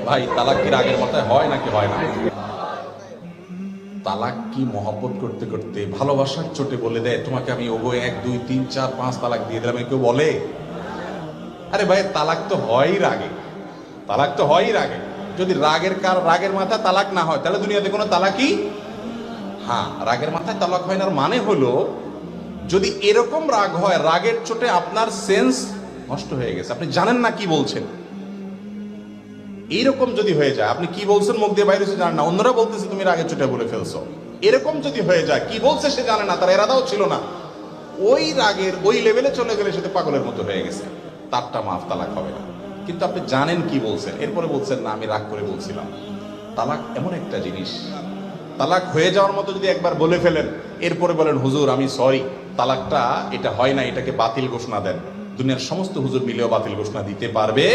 ভাই তালাক কি রাগের মাথায় হয় নাকি হয় না? তালাক কি মহব্বত করতে করতে ভালোবাসার চোটে বলে দেয় তোমাকে আমি ওগো 1 2 3 4 5 তালাক দিয়ে দিলাম, কেউ বলে? আরে ভাই তালাক তো হয়ই রাগে, তালাক তো হয়ই রাগে। যদি রাগের মাথায় তালাক না হয় তাহলে দুনিয়াতে কোনো তালাকই, হ্যাঁ রাগের মাথায় তালাক হয় না। মানে হলো যদি এরকম রাগ হয়, রাগের চোটে আপনার সেন্স নষ্ট হয়ে গেছে, আপনি জানেন না কি বলছেন, এইরকম যদি হয়ে যায়, আপনি কি বলছেন মুখ দিয়ে বাইরে জানেন না, অন্যরা বলতেছে তুমি রাগের চোটে বলে ফেলছো, এরকম যদি হয়ে যায়, কি বলছে সে জানে না, তার এরাদাও ছিল না, ওই রাগের ওই লেভেলে চলে গেলে সেটা পাগলের মতো হয়ে গেছে, তারটা মাফ, তালাক হবে না। কিন্তু আপনি জানেন কি বলছেন, এরপরে বলছেন না আমি রাগ করে বলছিলাম। তালাক এমন একটা জিনিস, তালাক হয়ে যাওয়ার মতো যদি একবার বলে ফেলেন, এরপরে বলেন হুজুর আমি সরি, তালাকটা এটা হয় না, এটাকে বাতিল ঘোষণা দেন, দুনিয়ার সমস্ত হুজুর মিলেও বাতিল ঘোষণা দিতে পারবে